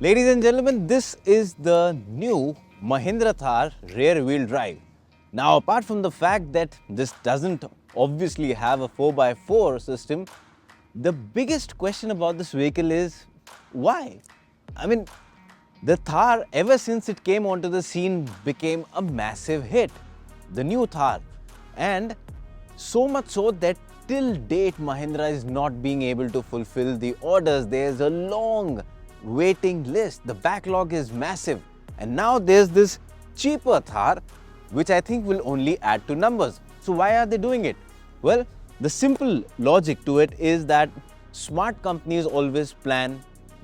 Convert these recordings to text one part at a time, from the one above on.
Ladies and gentlemen, this is the new Mahindra Thar rear wheel drive. Now, apart from the fact that this doesn't obviously have a 4x4 system, the biggest question about this vehicle is why? I mean, the Thar, ever since it came onto the scene, became a massive hit. The new Thar. And so much so that till date Mahindra is not being able to fulfill the orders. There's a long waiting list. The backlog is massive. And now there's this cheaper Thar, which I think will only add to numbers. So why are they doing it? Well, the simple logic to it is that smart companies always plan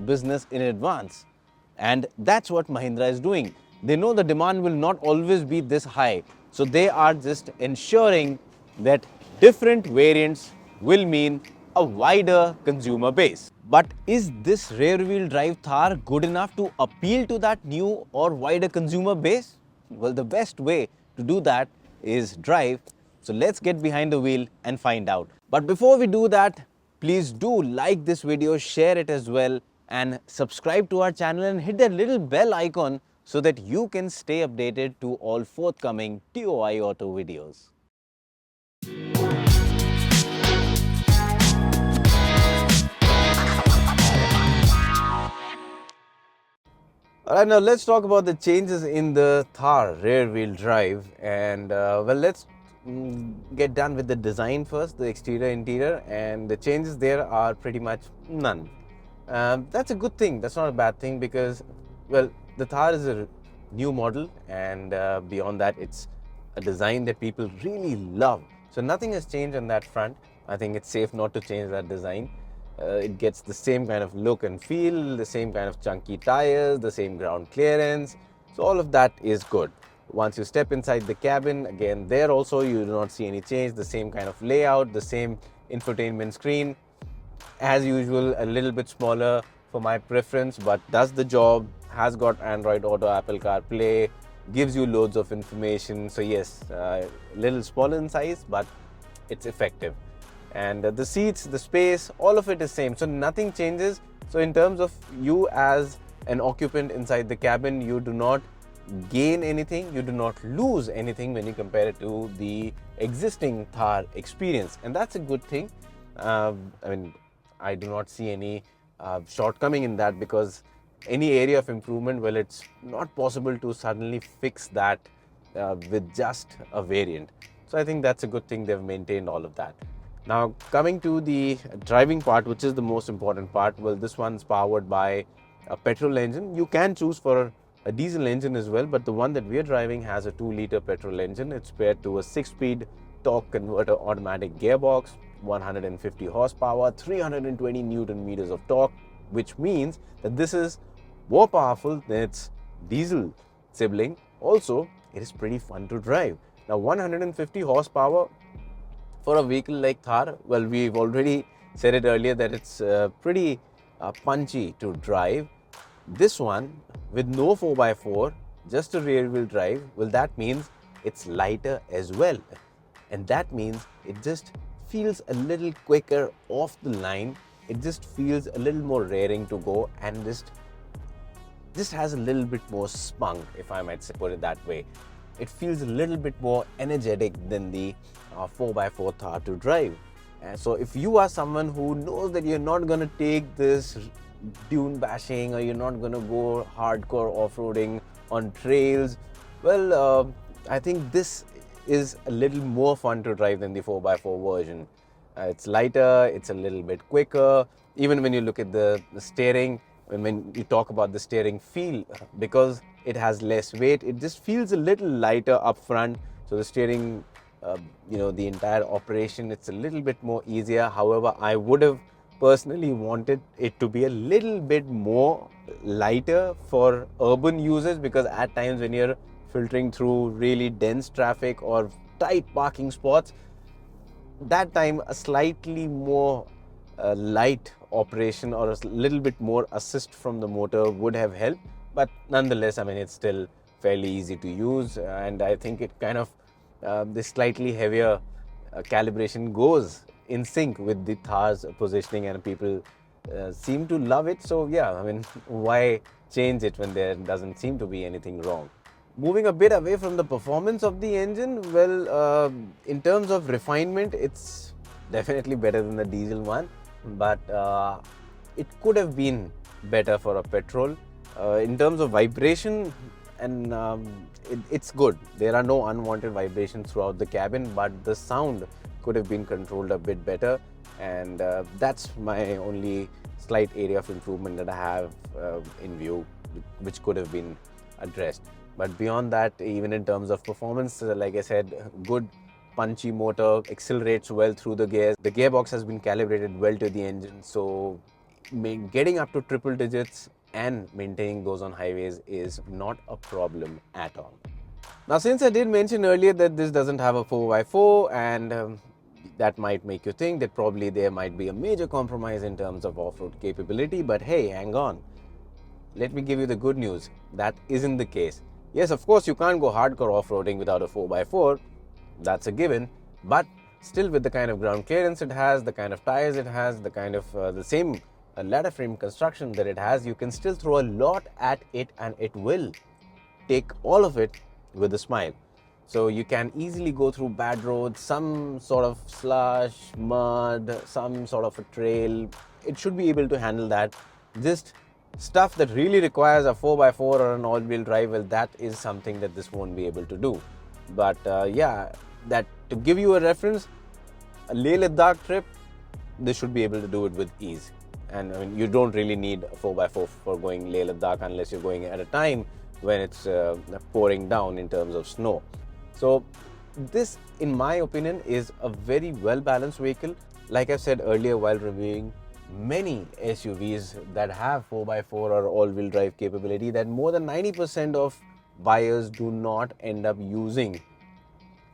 business in advance. And that's what Mahindra is doing. They know the demand will not always be this high. So they are just ensuring that different variants will mean a wider consumer base. But is this rear-wheel drive Thar good enough to appeal to that new or wider consumer base? Well, the best way to do that is drive. So let's get behind the wheel and find out. But before we do that, please do like this video, share it as well, and subscribe to our channel and hit that little bell icon so that you can stay updated to all forthcoming TOI auto videos. Alright, now let's talk about the changes in the Thar rear-wheel drive, and well, let's get done with the design first, the exterior, interior, and the changes there are pretty much none. That's a good thing. That's not a bad thing because, well, the Thar is a new model, and beyond that, it's a design that people really love. So nothing has changed on that front. I think it's safe not to change that design. It gets the same kind of look and feel, the same kind of chunky tires, the same ground clearance. So all of that is good. Once you step inside the cabin, again, there also you do not see any change. The same kind of layout, the same infotainment screen. As usual, a little bit smaller for my preference, but does the job, has got Android Auto, Apple CarPlay, gives you loads of information. So yes, a little smaller in size, but it's effective. And the seats, the space, all of it is same. So nothing changes. So in terms of you as an occupant inside the cabin, you do not gain anything, you do not lose anything when you compare it to the existing Thar experience. And that's a good thing. I mean, I do not see any shortcoming in that because any area of improvement, well, it's not possible to suddenly fix that with just a variant. So I think that's a good thing. They've maintained all of that. Now, coming to the driving part, which is the most important part, well, this one's powered by a petrol engine. You can choose for a diesel engine as well, but the one that we're driving has a 2-liter petrol engine. It's paired to a 6-speed torque converter automatic gearbox, 150 horsepower, 320 Newton meters of torque, which means that this is more powerful than its diesel sibling. Also, it is pretty fun to drive. Now, 150 horsepower for a vehicle like Thar, well, we've already said it earlier that it's pretty punchy to drive. This one with no 4x4, just a rear wheel drive, well, that means it's lighter as well. And that means it just feels a little quicker off the line. It just feels a little more raring to go and just has a little bit more spunk, if I might put it that way. It feels a little bit more energetic than the 4x4 Thar to drive. And so if you are someone who knows that you're not going to take this dune bashing or you're not going to go hardcore off-roading on trails, well, I think this is a little more fun to drive than the 4x4 version. It's lighter, it's a little bit quicker. Even when you look at the steering, when you talk about the steering feel, because it has less weight, it just feels a little lighter up front. So the steering, the entire operation, it's a little bit more easier. However, I would have personally wanted it to be a little bit more lighter for urban users, because at times when you're filtering through really dense traffic or tight parking spots, that time a slightly more light operation or a little bit more assist from the motor would have helped. But nonetheless, I mean, it's still fairly easy to use, and I think it kind of this slightly heavier calibration goes in sync with the Thar's positioning, and people seem to love it. So yeah, I mean, why change it when there doesn't seem to be anything wrong. Moving a bit away from the performance of the engine, well, in terms of refinement, it's definitely better than the diesel one, but it could have been better for a petrol. In terms of vibration, and it's good. There are no unwanted vibrations throughout the cabin, but the sound could have been controlled a bit better, and that's my only slight area of improvement that I have in view, which could have been addressed. But beyond that, even in terms of performance, like I said, good punchy motor, accelerates well through the gears. The gearbox has been calibrated well to the engine, so getting up to triple digits and maintaining those on highways is not a problem at all. Now, since I did mention earlier that this doesn't have a 4x4, and that might make you think that probably there might be a major compromise in terms of off-road capability, but hey, hang on. Let me give you the good news. That isn't the case. Yes, of course, you can't go hardcore off-roading without a 4x4. That's a given. But still, with the kind of ground clearance it has, the kind of tires it has, the kind of the same ladder frame construction that it has, you can still throw a lot at it and it will take all of it with a smile. So you can easily go through bad roads, some sort of slush, mud, some sort of a trail. It should be able to handle that. Just stuff that really requires a 4x4 or an all-wheel drive, well, that is something that this won't be able to do. But yeah, that to give you a reference, a Leh-Ladakh trip, this should be able to do it with ease. And I mean, you don't really need a 4x4 for going Leh-Ladakh unless you're going at a time when it's pouring down in terms of snow. So this, in my opinion, is a very well-balanced vehicle. Like I said earlier while reviewing many SUVs that have 4x4 or all-wheel drive capability, that more than 90% of buyers do not end up using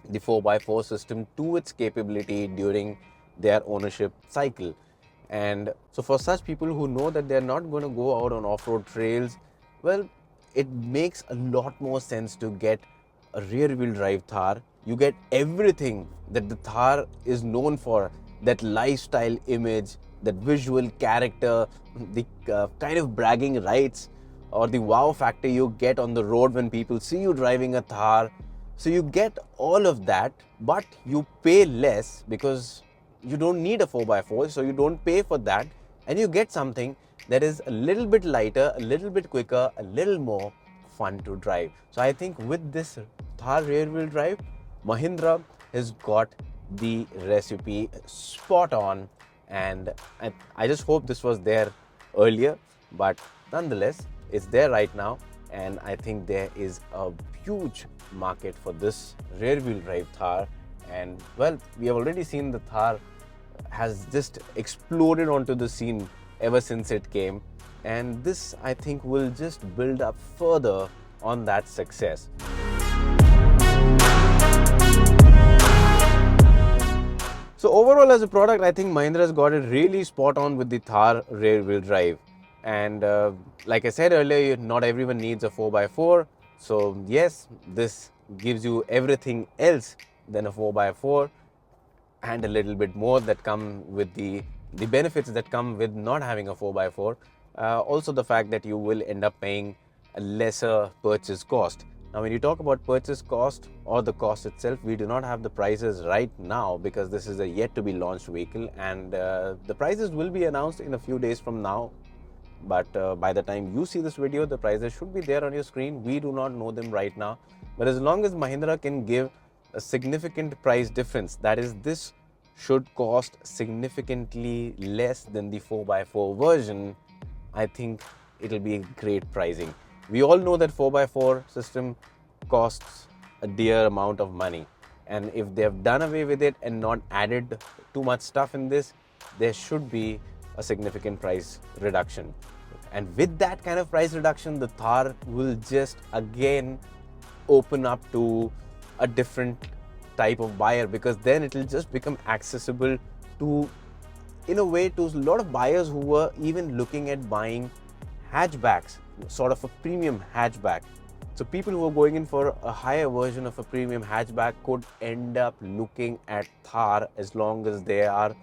the 4x4 system to its capability during their ownership cycle. And so for such people who know that they're not going to go out on off-road trails, well, it makes a lot more sense to get a rear-wheel drive Thar. You get everything that the Thar is known for, that lifestyle image, that visual character, the kind of bragging rights or the wow factor you get on the road when people see you driving a Thar. So you get all of that, but you pay less because you don't need a 4x4, so you don't pay for that, and you get something that is a little bit lighter, a little bit quicker, a little more fun to drive. So I think with this Thar rear-wheel drive, Mahindra has got the recipe spot on, and I just hope this was there earlier, but nonetheless, it's there right now, and I think there is a huge market for this rear-wheel drive Thar. And well, we have already seen the Thar has just exploded onto the scene ever since it came, and this, I think, will just build up further on that success. So overall, as a product, I think Mahindra has got it really spot on with the Thar rear-wheel drive. And like I said earlier, not everyone needs a 4x4. So yes, this gives you everything else than a 4x4 and a little bit more that come with the benefits that come with not having a 4x4. Also the fact that you will end up paying a lesser purchase cost. Now when you talk about purchase cost or the cost itself, we do not have the prices right now because this is a yet to be launched vehicle, and the prices will be announced in a few days from now. But by the time you see this video, the prices should be there on your screen. We do not know them right now, but as long as Mahindra can give a significant price difference, that is, this should cost significantly less than the 4x4 version, I think it'll be a great pricing. We all know that 4x4 system costs a dear amount of money, and if they have done away with it and not added too much stuff in this, there should be a significant price reduction. And with that kind of price reduction, the Thar will just again open up to a different type of buyer, because then it will just become accessible to, in a way, to a lot of buyers who were even looking at buying hatchbacks, sort of a premium hatchback. So people who are going in for a higher version of a premium hatchback could end up looking at Thar, as long as they are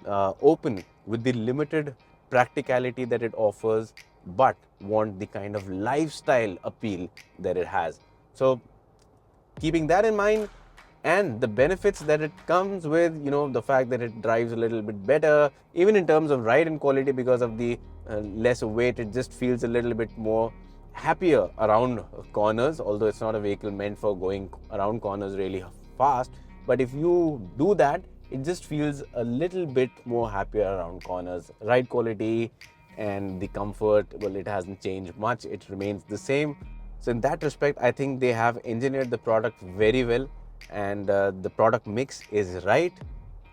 open with the limited practicality that it offers but want the kind of lifestyle appeal that it has. So keeping that in mind, and the benefits that it comes with, the fact that it drives a little bit better, even in terms of ride and quality, because of the lesser weight, it just feels a little bit more happier around corners, although it's not a vehicle meant for going around corners really fast. But if you do that, it just feels a little bit more happier around corners. Ride quality and the comfort, well, it hasn't changed much, it remains the same. So in that respect, I think they have engineered the product very well, and the product mix is right.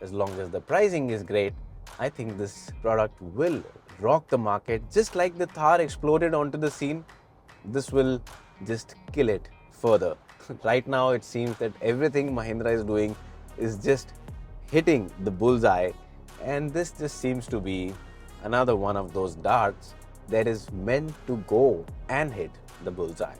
As long as the pricing is great, I think this product will rock the market. Just like the Thar exploded onto the scene, this will just kill it further. Right now, it seems that everything Mahindra is doing is just hitting the bullseye, and this just seems to be another one of those darts that is meant to go and hit the bullseye.